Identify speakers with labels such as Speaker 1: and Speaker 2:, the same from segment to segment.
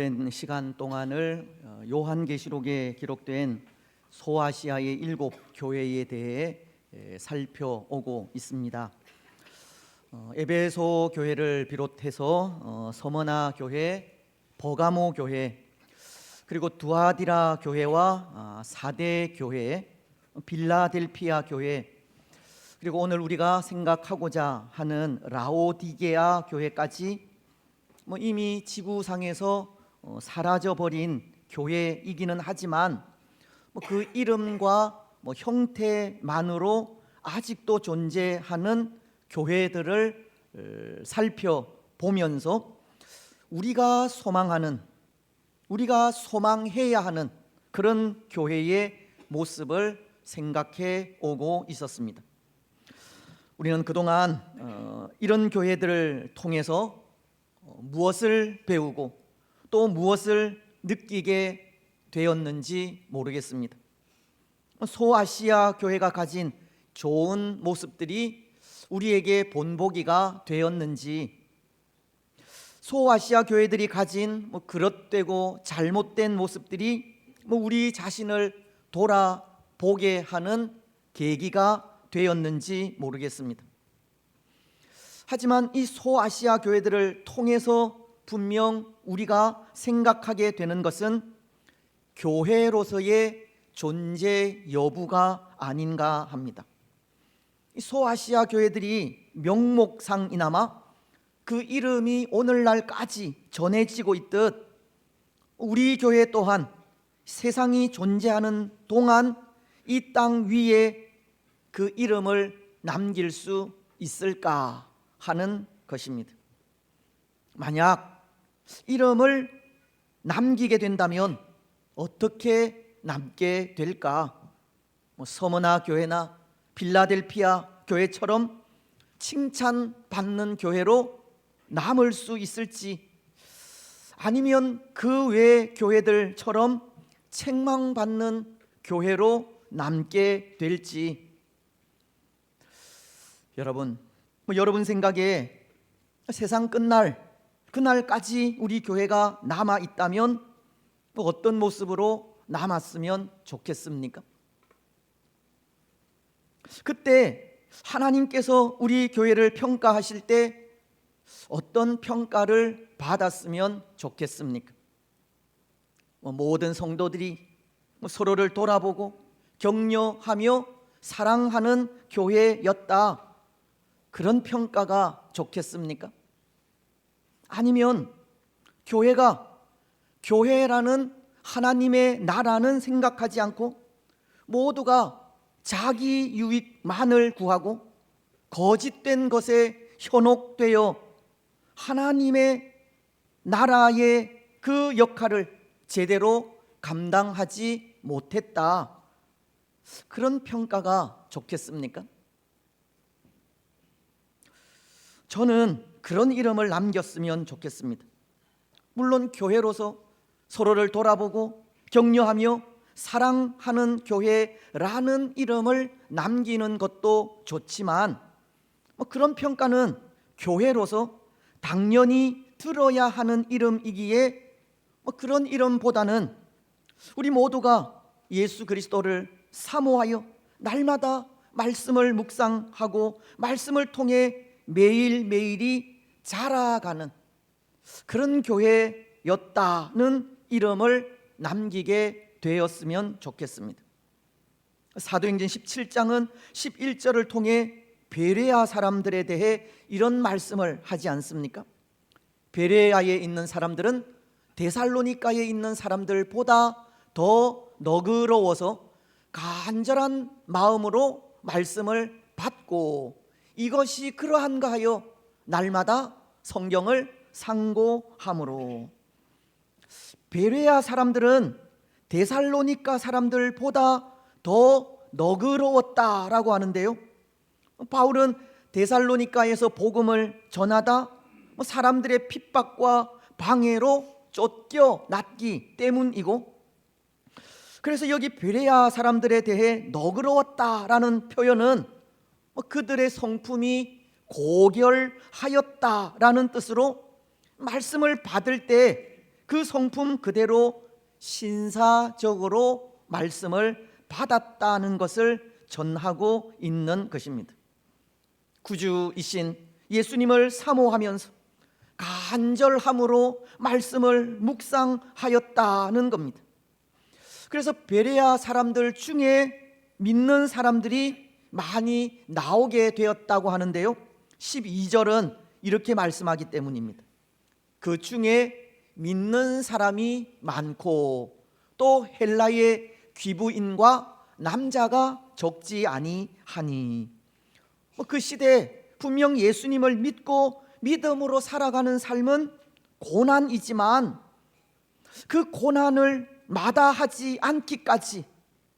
Speaker 1: 오랜 시간 동안을 요한계시록에 기록된 소아시아의 7 교회에 대해 살펴오고 있습니다. 에베소 교회를 비롯해서 서머나 교회, 버가모 교회, 그리고 두아디라 교회와 사대 교회, 빌라델피아 교회, 그리고 오늘 우리가 생각하고자 하는 라오디게아 교회까지 이미 지구상에서 사라져버린 교회이기는 하지만 그 이름과 형태만으로 아직도 존재하는 교회들을 살펴보면서 우리가 소망하는, 우리가 소망해야 하는 그런 교회의 모습을 생각해 오고 있었습니다. 우리는 그동안 이런 교회들을 통해서 무엇을 배우고 또 무엇을 느끼게 되었는지 모르겠습니다. 소아시아 교회가 가진 좋은 모습들이 우리에게 본보기가 되었는지, 소아시아 교회들이 가진 그릇되고 잘못된 모습들이 우리 자신을 돌아보게 하는 계기가 되었는지 모르겠습니다. 하지만 이 소아시아 교회들을 통해서 분명 우리가 생각하게 되는 것은 교회로서의 존재 여부가 아닌가 합니다. 이 소아시아 교회들이 명목상이나마 그 이름이 오늘날까지 전해지고 있듯 우리 교회 또한 세상이 존재하는 동안 이 땅 위에 그 이름을 남길 수 있을까 하는 것입니다. 만약 이름을 남기게 된다면 어떻게 남게 될까? 서머나 교회나 빌라델피아 교회처럼 칭찬받는 교회로 남을 수 있을지, 아니면 그 외 교회들처럼 책망받는 교회로 남게 될지. 여러분 생각에 세상 끝날 그날까지 우리 교회가 남아 있다면 어떤 모습으로 남았으면 좋겠습니까? 그때 하나님께서 우리 교회를 평가하실 때 어떤 평가를 받았으면 좋겠습니까? 모든 성도들이 서로를 돌아보고 격려하며 사랑하는 교회였다, 그런 평가가 좋겠습니까? 아니면 교회가 교회라는 하나님의 나라는 생각하지 않고 모두가 자기 유익만을 구하고 거짓된 것에 현혹되어 하나님의 나라의 그 역할을 제대로 감당하지 못했다, 그런 평가가 좋겠습니까? 저는 그런 이름을 남겼으면 좋겠습니다. 물론 교회로서 서로를 돌아보고 격려하며 사랑하는 교회라는 이름을 남기는 것도 좋지만 그런 평가는 교회로서 당연히 들어야 하는 이름이기에 그런 이름보다는 우리 모두가 예수 그리스도를 사모하여 날마다 말씀을 묵상하고 말씀을 통해 매일매일이 자라가는 그런 교회였다는 이름을 남기게 되었으면 좋겠습니다. 사도행전 17장은 11절을 통해 베레아 사람들에 대해 이런 말씀을 하지 않습니까? 베레아에 있는 사람들은 데살로니가에 있는 사람들보다 더 너그러워서 간절한 마음으로 말씀을 받고 이것이 그러한가 하여 날마다 성경을 상고함으로. 베레아 사람들은 데살로니가 사람들보다 더 너그러웠다라고 하는데요, 바울은 데살로니가에서 복음을 전하다 사람들의 핍박과 방해로 쫓겨났기 때문이고, 그래서 여기 베레아 사람들에 대해 너그러웠다라는 표현은 그들의 성품이 고결하였다라는 뜻으로 말씀을 받을 때 그 성품 그대로 신사적으로 말씀을 받았다는 것을 전하고 있는 것입니다. 구주이신 예수님을 사모하면서 간절함으로 말씀을 묵상하였다는 겁니다. 그래서 베레아 사람들 중에 믿는 사람들이 많이 나오게 되었다고 하는데요, 12절은 이렇게 말씀하기 때문입니다. 그 중에 믿는 사람이 많고 또 헬라의 귀부인과 남자가 적지 아니하니, 그 시대에 분명 예수님을 믿고 믿음으로 살아가는 삶은 고난이지만 그 고난을 마다하지 않기까지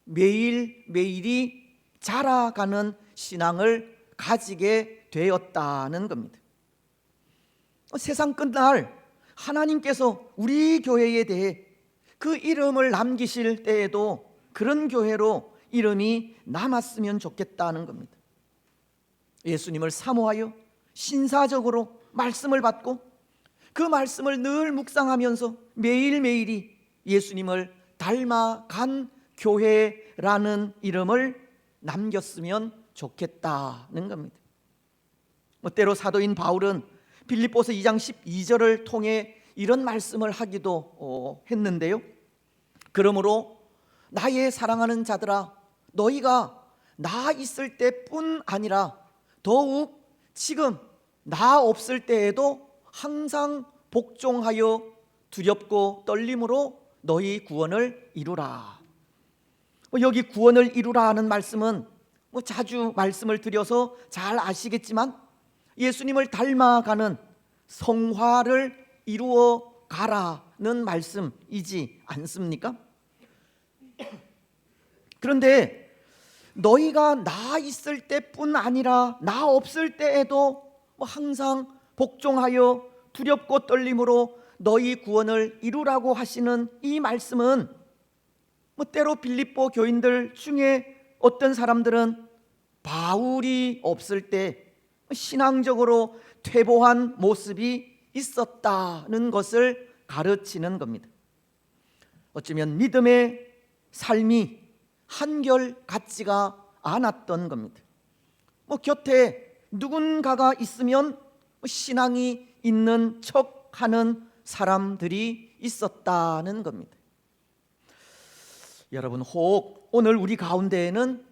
Speaker 1: 매일매일이 자라가는 신앙을 가지게 되었다는 겁니다. 세상 끝날 하나님께서 우리 교회에 대해 그 이름을 남기실 때에도 그런 교회로 이름이 남았으면 좋겠다는 겁니다. 예수님을 사모하여 신사적으로 말씀을 받고 그 말씀을 늘 묵상하면서 매일매일이 예수님을 닮아간 교회라는 이름을 남겼으면 좋겠다는 겁니다. 때로 사도인 바울은 빌립보서 2장 12절을 통해 이런 말씀을 하기도 했는데요, 그러므로 나의 사랑하는 자들아, 너희가 나 있을 때뿐 아니라 더욱 지금 나 없을 때에도 항상 복종하여 두렵고 떨림으로 너희 구원을 이루라. 여기 구원을 이루라 하는 말씀은 자주 말씀을 드려서 잘 아시겠지만 예수님을 닮아가는 성화를 이루어 가라는 말씀이지 않습니까? 그런데 너희가 나 있을 때뿐 아니라 나 없을 때에도 항상 복종하여 두렵고 떨림으로 너희 구원을 이루라고 하시는 이 말씀은 때로 빌립보 교인들 중에 어떤 사람들은 바울이 없을 때 신앙적으로 퇴보한 모습이 있었다는 것을 가르치는 겁니다. 어쩌면 믿음의 삶이 한결 같지가 않았던 겁니다. 곁에 누군가가 있으면 신앙이 있는 척하는 사람들이 있었다는 겁니다. 여러분, 혹 오늘 우리 가운데에는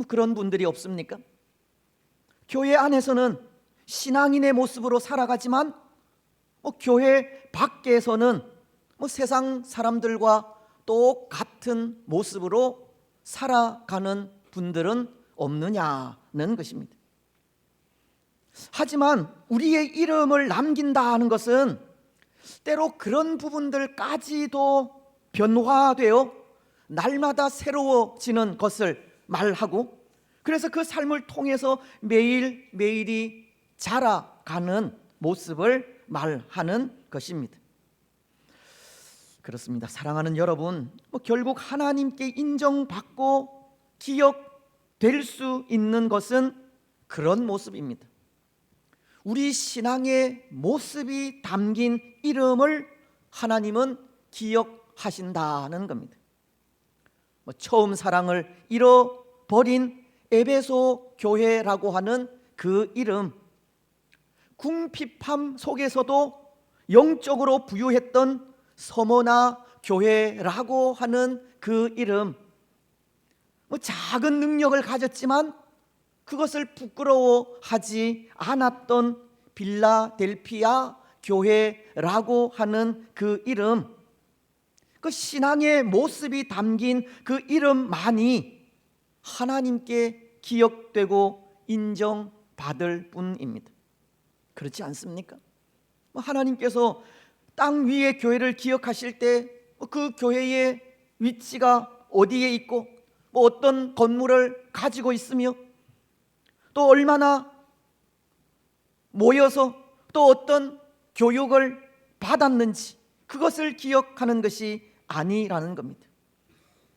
Speaker 1: 그런 분들이 없습니까? 교회 안에서는 신앙인의 모습으로 살아가지만 교회 밖에서는 세상 사람들과 똑같은 모습으로 살아가는 분들은 없느냐는 것입니다. 하지만 우리의 이름을 남긴다는 것은 때로 그런 부분들까지도 변화되어 날마다 새로워지는 것을 말하고, 그래서 그 삶을 통해서 매일매일이 자라가는 모습을 말하는 것입니다. 그렇습니다. 사랑하는 여러분, 결국 하나님께 인정받고 기억될 수 있는 것은 그런 모습입니다. 우리 신앙의 모습이 담긴 이름을 하나님은 기억하신다는 겁니다. 처음 사랑을 잃어버린 에베소 교회라고 하는 그 이름, 궁핍함 속에서도 영적으로 부유했던 서머나 교회라고 하는 그 이름, 작은 능력을 가졌지만 그것을 부끄러워하지 않았던 빌라델피아 교회라고 하는 그 이름, 그 신앙의 모습이 담긴 그 이름만이 하나님께 기억되고 인정받을 뿐입니다. 그렇지 않습니까? 하나님께서 땅 위의 교회를 기억하실 때 그 교회의 위치가 어디에 있고 어떤 건물을 가지고 있으며 또 얼마나 모여서 또 어떤 교육을 받았는지 그것을 기억하는 것이 아니라는 겁니다.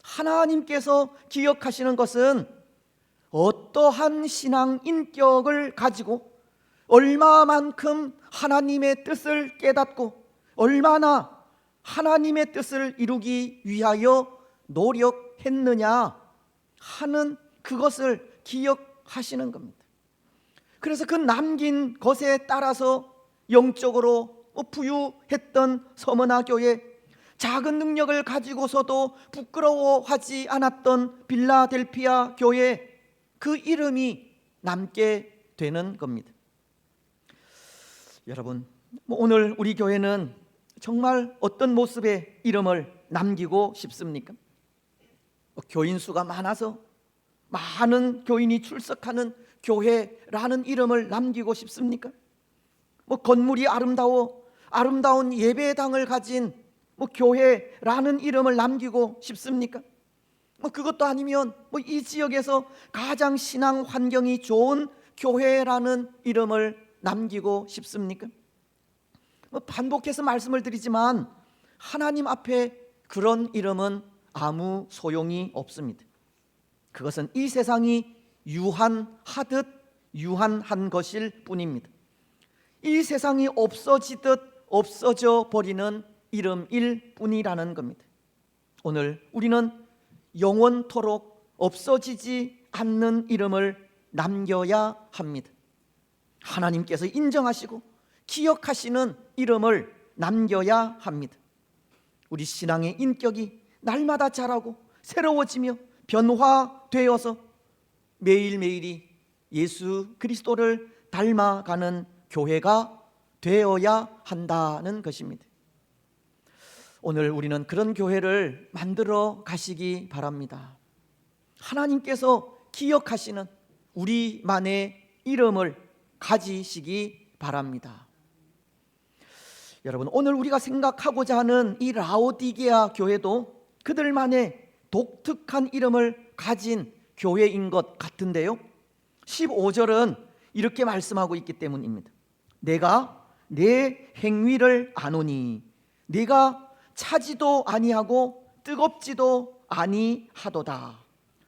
Speaker 1: 하나님께서 기억하시는 것은 어떠한 신앙 인격을 가지고 얼마만큼 하나님의 뜻을 깨닫고 얼마나 하나님의 뜻을 이루기 위하여 노력했느냐 하는 그것을 기억하시는 겁니다. 그래서 그 남긴 것에 따라서 영적으로 부유했던 서머나 교회, 작은 능력을 가지고서도 부끄러워하지 않았던 빌라델피아 교회, 그 이름이 남게 되는 겁니다. 여러분, 오늘 우리 교회는 정말 어떤 모습의 이름을 남기고 싶습니까? 교인 수가 많아서 많은 교인이 출석하는 교회라는 이름을 남기고 싶습니까? 건물이 아름다운 예배당을 가진 교회라는 이름을 남기고 싶습니까? 그것도 아니면 이 지역에서 가장 신앙 환경이 좋은 교회라는 이름을 남기고 싶습니까? 반복해서 말씀을 드리지만 하나님 앞에 그런 이름은 아무 소용이 없습니다. 그것은 이 세상이 유한하듯 유한한 것일 뿐입니다. 이 세상이 없어지듯 없어져 버리는 이름일 뿐이라는 겁니다. 오늘 우리는 영원토록 없어지지 않는 이름을 남겨야 합니다. 하나님께서 인정하시고 기억하시는 이름을 남겨야 합니다. 우리 신앙의 인격이 날마다 자라고 새로워지며 변화되어서 매일매일이 예수 그리스도를 닮아가는 교회가 되어야 한다는 것입니다. 오늘 우리는 그런 교회를 만들어 가시기 바랍니다. 하나님께서 기억하시는 우리만의 이름을 가지시기 바랍니다. 여러분, 오늘 우리가 생각하고자 하는 이 라오디게아 교회도 그들만의 독특한 이름을 가진 교회인 것 같은데요, 15절은 이렇게 말씀하고 있기 때문입니다. 내가 내 행위를 아노니 네가 차지도 아니하고 뜨겁지도 아니하도다.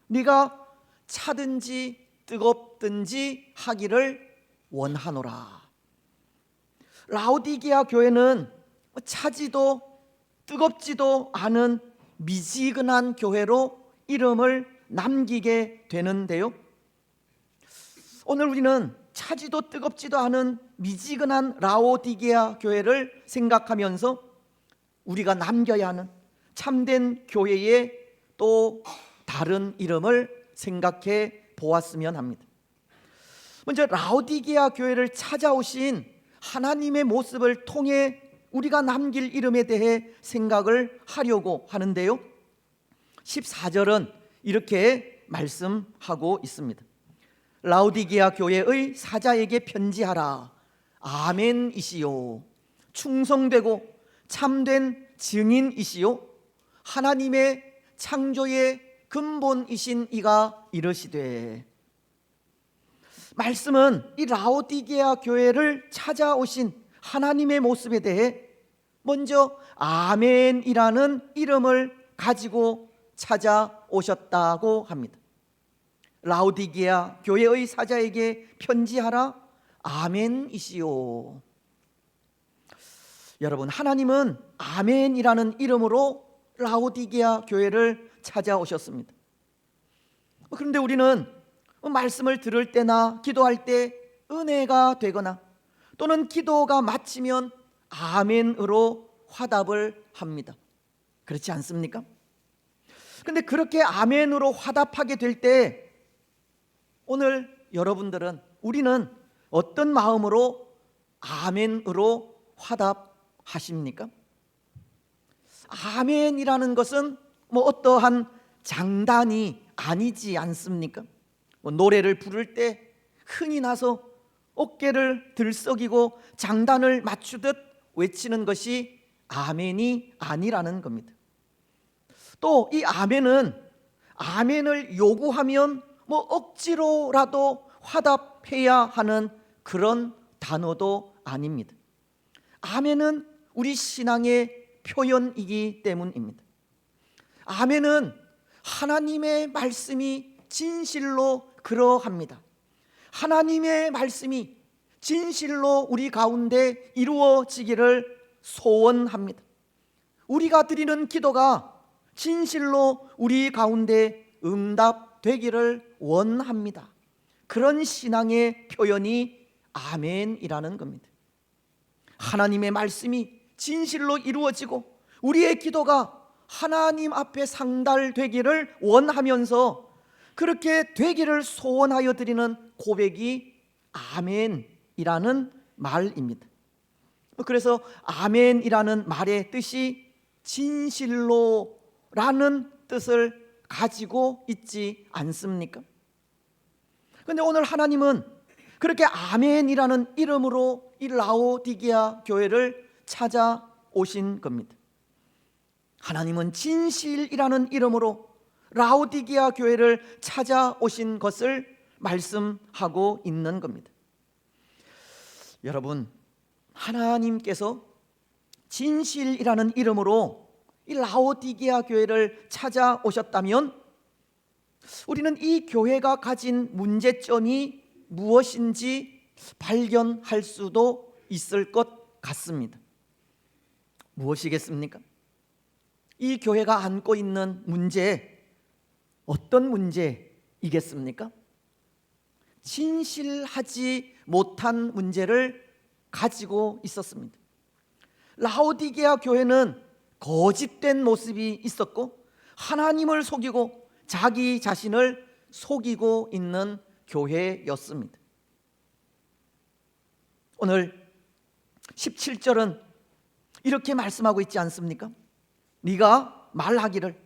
Speaker 1: 네가 차든지 뜨겁든지 하기를 원하노라. 라오디게아 교회는 차지도 뜨겁지도 않은 미지근한 교회로 이름을 남기게 되는데요, 오늘 우리는 차지도 뜨겁지도 않은 미지근한 라오디게아 교회를 생각하면서 우리가 남겨야 하는 참된 교회의 또 다른 이름을 생각해 보았으면 합니다. 먼저 라오디게아 교회를 찾아오신 하나님의 모습을 통해 우리가 남길 이름에 대해 생각을 하려고 하는데요, 14절은 이렇게 말씀하고 있습니다. 라오디게아 교회의 사자에게 편지하라. 아멘이시요, 충성되고 참된 증인이시요, 하나님의 창조의 근본이신 이가 이르시되. 말씀은 이 라오디게아 교회를 찾아오신 하나님의 모습에 대해 먼저 아멘이라는 이름을 가지고 찾아오셨다고 합니다. 라오디게아 교회의 사자에게 편지하라. 아멘이시요. 여러분, 하나님은 아멘이라는 이름으로 라오디게아 교회를 찾아오셨습니다. 그런데 우리는 말씀을 들을 때나 기도할 때 은혜가 되거나 또는 기도가 마치면 아멘으로 화답을 합니다. 그렇지 않습니까? 그런데 그렇게 아멘으로 화답하게 될 때 오늘 우리는 어떤 마음으로 아멘으로 화답하십니까? 아멘이라는 것은 어떠한 장단이 아니지 않습니까? 노래를 부를 때 흥이 나서 어깨를 들썩이고 장단을 맞추듯 외치는 것이 아멘이 아니라는 겁니다. 또 이 아멘을 요구하면 억지로라도 화답해야 하는 그런 단어도 아닙니다. 아멘은 우리 신앙의 표현이기 때문입니다. 아멘은 하나님의 말씀이 진실로 그러합니다. 하나님의 말씀이 진실로 우리 가운데 이루어지기를 소원합니다. 우리가 드리는 기도가 진실로 우리 가운데 응답되기를 원합니다. 그런 신앙의 표현이 아멘이라는 겁니다. 하나님의 말씀이 진실로 이루어지고 우리의 기도가 하나님 앞에 상달되기를 원하면서 그렇게 되기를 소원하여 드리는 고백이 아멘이라는 말입니다. 그래서 아멘이라는 말의 뜻이 진실로라는 뜻을 가지고 있지 않습니까? 그런데 오늘 하나님은 그렇게 아멘이라는 이름으로 이 라오디게아 교회를 찾아오신 겁니다. 하나님은 진실이라는 이름으로 라오디게아 교회를 찾아오신 것을 말씀하고 있는 겁니다. 여러분, 하나님께서 진실이라는 이름으로 이 라오디게아 교회를 찾아오셨다면 우리는 이 교회가 가진 문제점이 무엇인지 발견할 수도 있을 것 같습니다. 무엇이겠습니까? 이 교회가 안고 있는 문제, 어떤 문제이겠습니까? 진실하지 못한 문제를 가지고 있었습니다. 라오디게아 교회는 거짓된 모습이 있었고 하나님을 속이고 자기 자신을 속이고 있는 교회였습니다. 오늘 17절은 이렇게 말씀하고 있지 않습니까? 네가 말하기를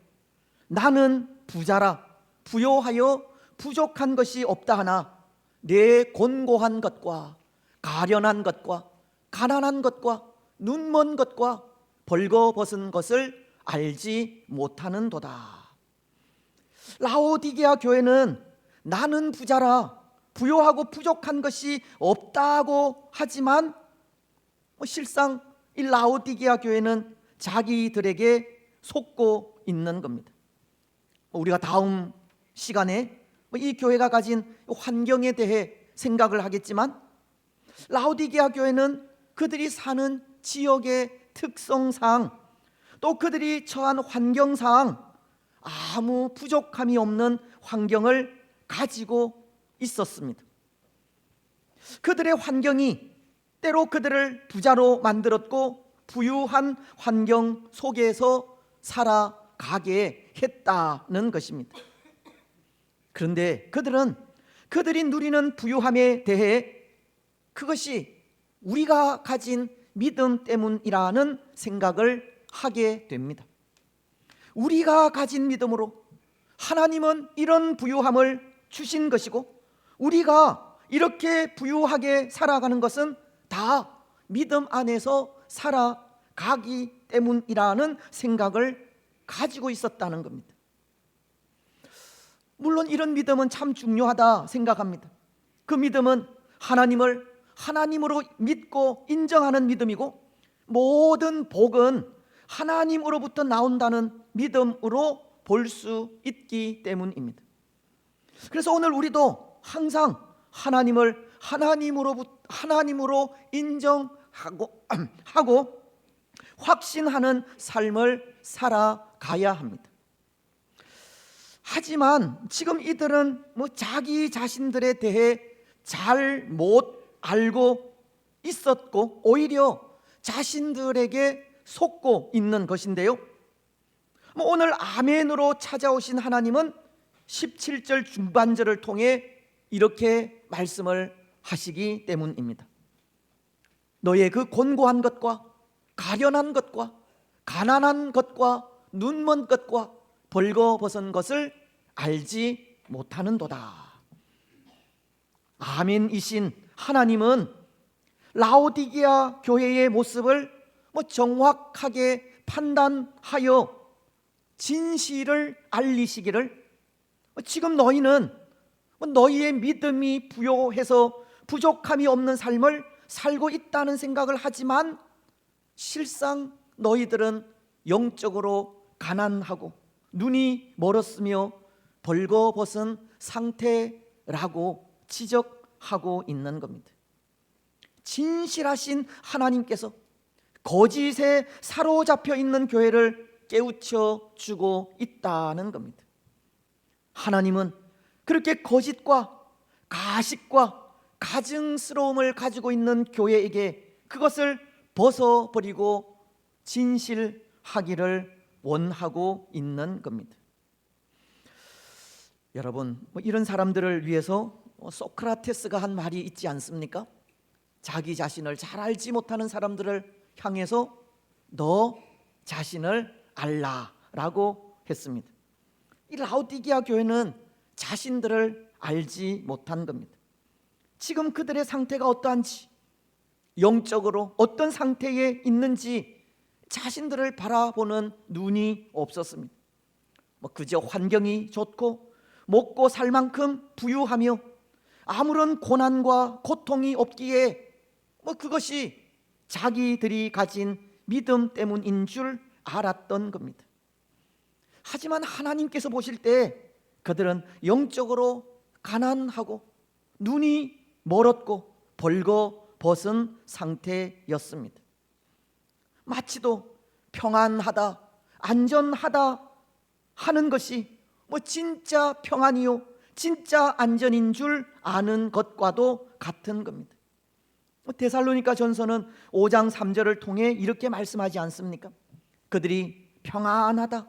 Speaker 1: 나는 부자라 부요하여 부족한 것이 없다 하나 내 곤고한 것과 가련한 것과 가난한 것과 눈먼 것과 벌거벗은 것을 알지 못하는도다. 라오디게아 교회는 나는 부자라 부요하고 부족한 것이 없다고 하지만 실상 이 라오디게아 교회는 자기들에게 속고 있는 겁니다. 우리가 다음 시간에 이 교회가 가진 환경에 대해 생각을 하겠지만 라오디게아 교회는 그들이 사는 지역의 특성상 또 그들이 처한 환경상 아무 부족함이 없는 환경을 가지고 있었습니다. 그들의 환경이 때로 그들을 부자로 만들었고 부유한 환경 속에서 살아가게 했다는 것입니다. 그런데 그들은 그들이 누리는 부유함에 대해 그것이 우리가 가진 믿음 때문이라는 생각을 하게 됩니다. 우리가 가진 믿음으로 하나님은 이런 부유함을 주신 것이고 우리가 이렇게 부유하게 살아가는 것은 다 믿음 안에서 살아가기 때문이라는 생각을 가지고 있었다는 겁니다. 물론 이런 믿음은 참 중요하다 생각합니다. 그 믿음은 하나님을 하나님으로 믿고 인정하는 믿음이고 모든 복은 하나님으로부터 나온다는 믿음으로 볼 수 있기 때문입니다. 그래서 오늘 우리도 항상 하나님을 하나님으로 인정하고 확신하는 삶을 살아가야 합니다. 하지만 지금 이들은 자기 자신들에 대해 잘 못 알고 있었고 오히려 자신들에게 속고 있는 것인데요. 오늘 아멘으로 찾아오신 하나님은 17절 중반절을 통해 이렇게 말씀을 하시기 때문입니다. 너의 그 곤고한 것과 가련한 것과 가난한 것과 눈먼 것과 벌거벗은 것을 알지 못하는도다. 아멘이신 하나님은 라오디게아 교회의 모습을 정확하게 판단하여 진실을 알리시기를 지금 너희는 너희의 믿음이 부요해서 부족함이 없는 삶을 살고 있다는 생각을 하지만 실상 너희들은 영적으로 가난하고 눈이 멀었으며 벌거벗은 상태라고 지적하고 있는 겁니다. 진실하신 하나님께서 거짓에 사로잡혀 있는 교회를 깨우쳐 주고 있다는 겁니다. 하나님은 그렇게 거짓과 가식과 가증스러움을 가지고 있는 교회에게 그것을 벗어버리고 진실하기를 원하고 있는 겁니다. 여러분, 이런 사람들을 위해서 소크라테스가 한 말이 있지 않습니까? 자기 자신을 잘 알지 못하는 사람들을 향해서 너 자신을 알라라고 했습니다. 이 라오디게아 교회는 자신들을 알지 못한 겁니다. 지금 그들의 상태가 어떠한지, 영적으로 어떤 상태에 있는지 자신들을 바라보는 눈이 없었습니다. 그저 환경이 좋고 먹고 살 만큼 부유하며 아무런 고난과 고통이 없기에 그것이 자기들이 가진 믿음 때문인 줄 알았던 겁니다. 하지만 하나님께서 보실 때 그들은 영적으로 가난하고 눈이 멀었고 벌거벗은 상태였습니다. 마치도 평안하다, 안전하다 하는 것이 진짜 평안이요, 진짜 안전인 줄 아는 것과도 같은 겁니다. 데살로니가 전서는 5장 3절을 통해 이렇게 말씀하지 않습니까? 그들이 평안하다,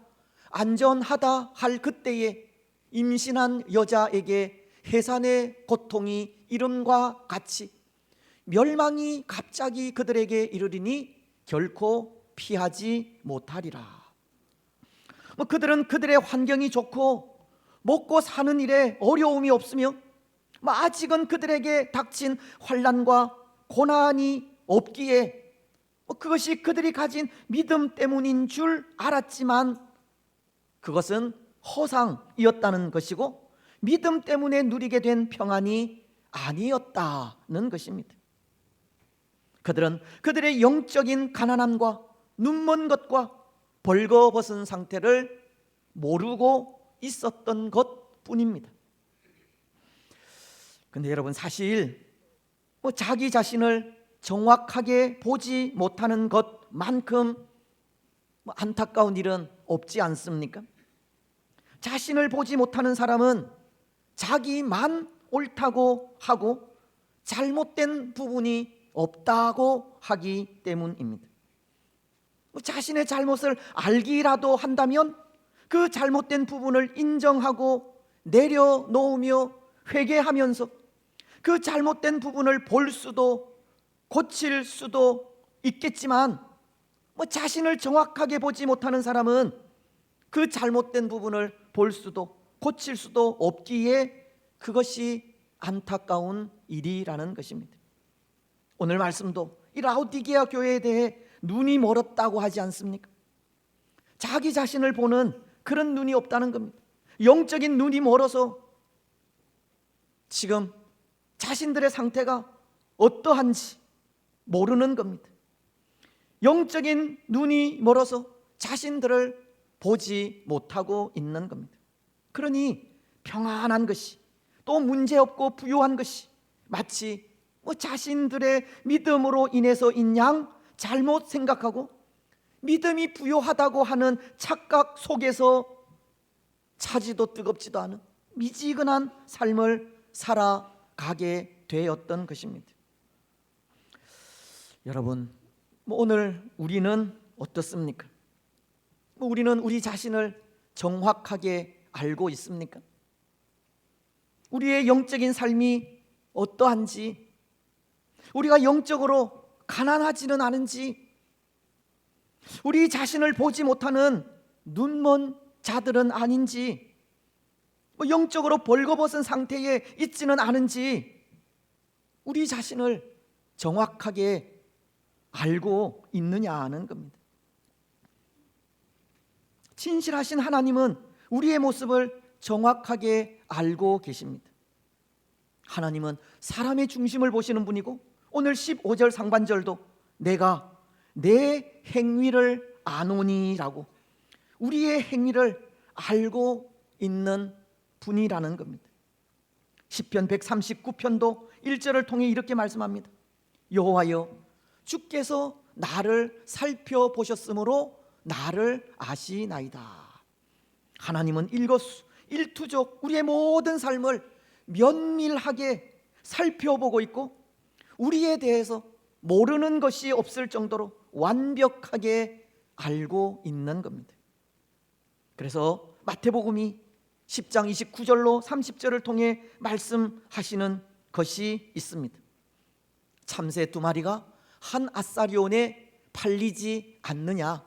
Speaker 1: 안전하다 할 그때에 임신한 여자에게 해산의 고통이 이름과 같이 멸망이 갑자기 그들에게 이르리니 결코 피하지 못하리라. 그들은 그들의 환경이 좋고 먹고 사는 일에 어려움이 없으며 아직은 그들에게 닥친 환난과 고난이 없기에 그것이 그들이 가진 믿음 때문인 줄 알았지만 그것은 허상이었다는 것이고 믿음 때문에 누리게 된 평안이 아니었다는 것입니다. 그들은 그들의 영적인 가난함과 눈먼 것과 벌거벗은 상태를 모르고 있었던 것뿐입니다. 근데 여러분, 사실 자기 자신을 정확하게 보지 못하는 것만큼 안타까운 일은 없지 않습니까? 자신을 보지 못하는 사람은 자기만 옳다고 하고 잘못된 부분이 없다고 하기 때문입니다. 자신의 잘못을 알기라도 한다면 그 잘못된 부분을 인정하고 내려놓으며 회개하면서 그 잘못된 부분을 볼 수도 고칠 수도 있겠지만 자신을 정확하게 보지 못하는 사람은 그 잘못된 부분을 볼 수도 고칠 수도 없기에 그것이 안타까운 일이라는 것입니다. 오늘 말씀도 이 라오디게아 교회에 대해 눈이 멀었다고 하지 않습니까? 자기 자신을 보는 그런 눈이 없다는 겁니다. 영적인 눈이 멀어서 지금 자신들의 상태가 어떠한지 모르는 겁니다. 영적인 눈이 멀어서 자신들을 보지 못하고 있는 겁니다. 그러니 평안한 것이, 또 문제없고 부유한 것이 마치 자신들의 믿음으로 인해서인 양 잘못 생각하고 믿음이 부유하다고 하는 착각 속에서 차지도 뜨겁지도 않은 미지근한 삶을 살아가게 되었던 것입니다. 여러분, 오늘 우리는 어떻습니까? 우리는 우리 자신을 정확하게 알고 있습니까? 우리의 영적인 삶이 어떠한지, 우리가 영적으로 가난하지는 않은지, 우리 자신을 보지 못하는 눈먼 자들은 아닌지, 영적으로 벌거벗은 상태에 있지는 않은지 우리 자신을 정확하게 알고 있느냐는 겁니다. 진실하신 하나님은 우리의 모습을 정확하게 알고 계십니다. 하나님은 사람의 중심을 보시는 분이고 오늘 15절 상반절도 내가 내 행위를 아노니라고 우리의 행위를 알고 있는 분이라는 겁니다. 시편 139편도 1절을 통해 이렇게 말씀합니다. 여호와여, 주께서 나를 살펴보셨으므로 나를 아시나이다. 하나님은 일거수일투족 우리의 모든 삶을 면밀하게 살펴보고 있고 우리에 대해서 모르는 것이 없을 정도로 완벽하게 알고 있는 겁니다. 그래서 마태복음이 10장 29절로 30절을 통해 말씀하시는 것이 있습니다. 참새 2마리가 한 아사리온에 팔리지 않느냐?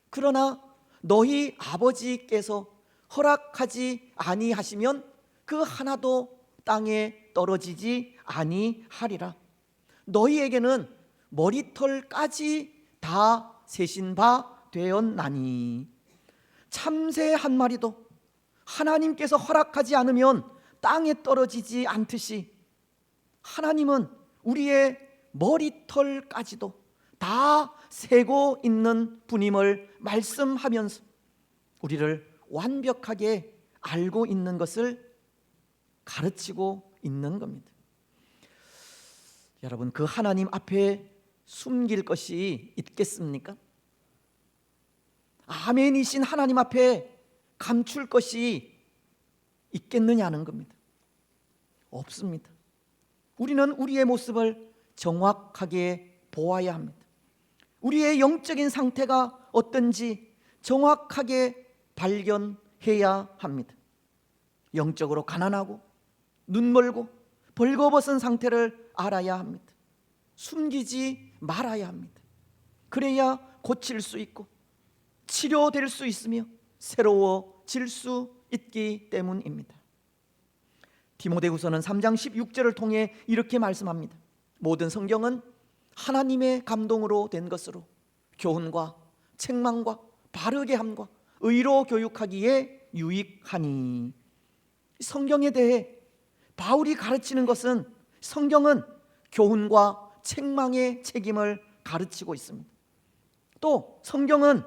Speaker 1: 그러나 너희 아버지께서 허락하지 아니하시면 그 하나도 땅에 떨어지지 아니하리라. 너희에게는 머리털까지 다 세신 바 되었나니. 참새 한 마리도 하나님께서 허락하지 않으면 땅에 떨어지지 않듯이 하나님은 우리의 머리털까지도 다 세고 있는 분임을 말씀하면서 우리를 완벽하게 알고 있는 것을 가르치고 있는 겁니다. 여러분, 그 하나님 앞에 숨길 것이 있겠습니까? 아멘이신 하나님 앞에 감출 것이 있겠느냐는 겁니다. 없습니다. 우리는 우리의 모습을 정확하게 보아야 합니다. 우리의 영적인 상태가 어떤지 정확하게 발견해야 합니다. 영적으로 가난하고 눈멀고 벌거벗은 상태를 알아야 합니다. 숨기지 말아야 합니다. 그래야 고칠 수 있고 치료될 수 있으며 새로워질 수 있기 때문입니다. 디모데후서는 3장 16절을 통해 이렇게 말씀합니다. 모든 성경은 하나님의 감동으로 된 것으로 교훈과 책망과 바르게 함과 의로 교육하기에 유익하니. 성경에 대해 바울이 가르치는 것은 성경은 교훈과 책망의 책임을 가르치고 있습니다. 또 성경은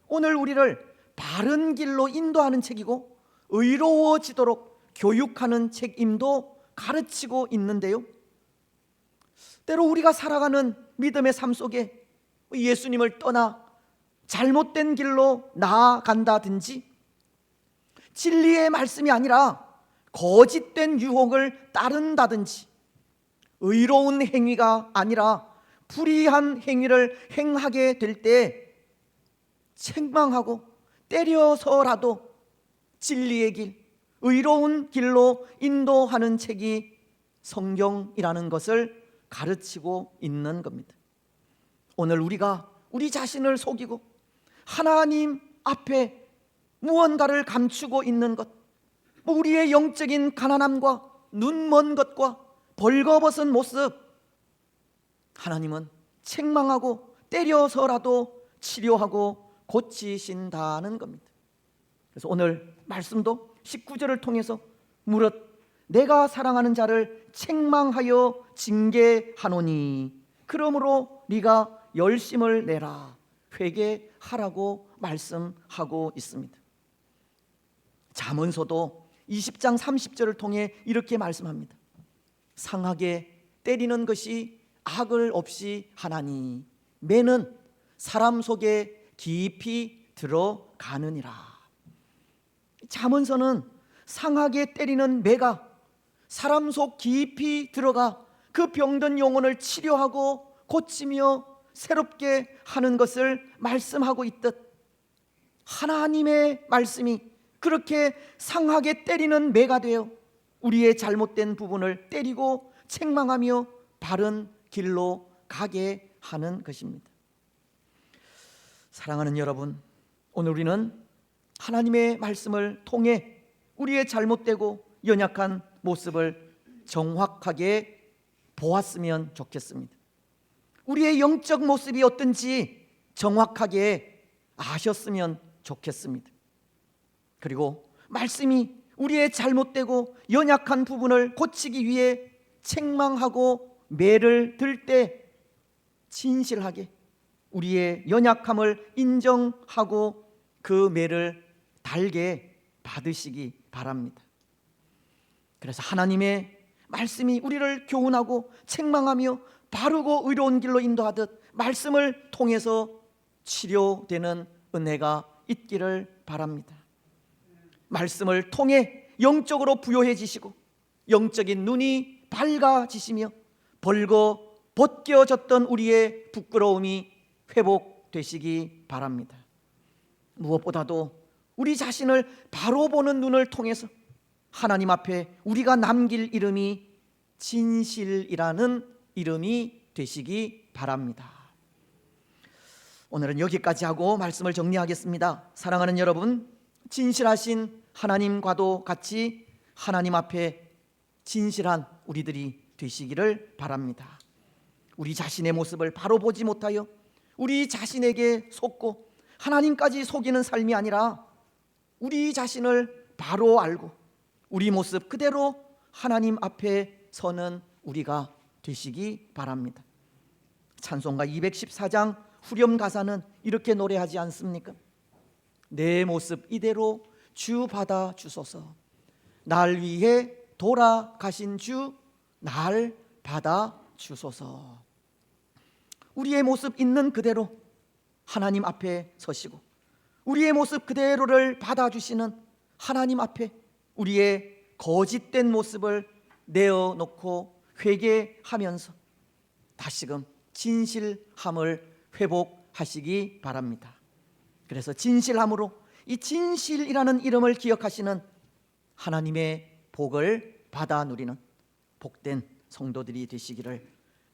Speaker 1: 오늘 우리를 바른 길로 인도하는 책이고 의로워지도록 교육하는 책임도 가르치고 있는데요, 때로 우리가 살아가는 믿음의 삶 속에 예수님을 떠나 잘못된 길로 나아간다든지 진리의 말씀이 아니라 거짓된 유혹을 따른다든지 의로운 행위가 아니라 불의한 행위를 행하게 될 때 책망하고 때려서라도 진리의 길, 의로운 길로 인도하는 책이 성경이라는 것을 가르치고 있는 겁니다. 오늘 우리가 우리 자신을 속이고 하나님 앞에 무언가를 감추고 있는 것, 우리의 영적인 가난함과 눈먼 것과 벌거벗은 모습, 하나님은 책망하고 때려서라도 치료하고 고치신다는 겁니다. 그래서 오늘 말씀도 19절을 통해서 무릇 내가 사랑하는 자를 책망하여 징계하노니 그러므로 네가 열심을 내라 회개하라고 말씀하고 있습니다. 잠언서도 20장 30절을 통해 이렇게 말씀합니다. 상하게 때리는 것이 악을 없이 하나니 매는 사람 속에 깊이 들어가느니라. 잠언서는 상하게 때리는 매가 사람 속 깊이 들어가 그 병든 영혼을 치료하고 고치며 새롭게 하는 것을 말씀하고 있듯 하나님의 말씀이 그렇게 상하게 때리는 매가 되어 우리의 잘못된 부분을 때리고 책망하며 바른 길로 가게 하는 것입니다. 사랑하는 여러분, 오늘 우리는 하나님의 말씀을 통해 우리의 잘못되고 연약한 모습을 정확하게 보았으면 좋겠습니다. 우리의 영적 모습이 어떤지 정확하게 아셨으면 좋겠습니다. 그리고 말씀이 우리의 잘못되고 연약한 부분을 고치기 위해 책망하고 매를 들 때 진실하게 우리의 연약함을 인정하고 그 매를 달게 받으시기 바랍니다. 그래서 하나님의 말씀이 우리를 교훈하고 책망하며 바르고 의로운 길로 인도하듯 말씀을 통해서 치료되는 은혜가 있기를 바랍니다. 말씀을 통해 영적으로 부요해지시고 영적인 눈이 밝아지시며 벌거 벗겨졌던 우리의 부끄러움이 회복되시기 바랍니다. 무엇보다도 우리 자신을 바로 보는 눈을 통해서 하나님 앞에 우리가 남길 이름이 진실이라는 이름이 되시기 바랍니다. 오늘은 여기까지 하고 말씀을 정리하겠습니다. 사랑하는 여러분, 진실하신 하나님과도 같이 하나님 앞에 진실한 우리들이 되시기를 바랍니다. 우리 자신의 모습을 바로 보지 못하여 우리 자신에게 속고 하나님까지 속이는 삶이 아니라 우리 자신을 바로 알고 우리 모습 그대로 하나님 앞에 서는 우리가 되시기 바랍니다. 찬송가 214장 후렴 가사는 이렇게 노래하지 않습니까? 내 모습 이대로 주 받아 주소서. 날 위해 돌아가신 주 날 받아 주소서. 우리의 모습 있는 그대로 하나님 앞에 서시고 우리의 모습 그대로를 받아주시는 하나님 앞에 우리의 거짓된 모습을 내어놓고 회개하면서 다시금 진실함을 회복하시기 바랍니다. 그래서 진실함으로 이 진실이라는 이름을 기억하시는 하나님의 복을 받아 누리는 복된 성도들이 되시기를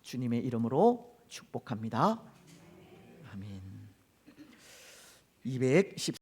Speaker 1: 주님의 이름으로 축복합니다. 아멘. 210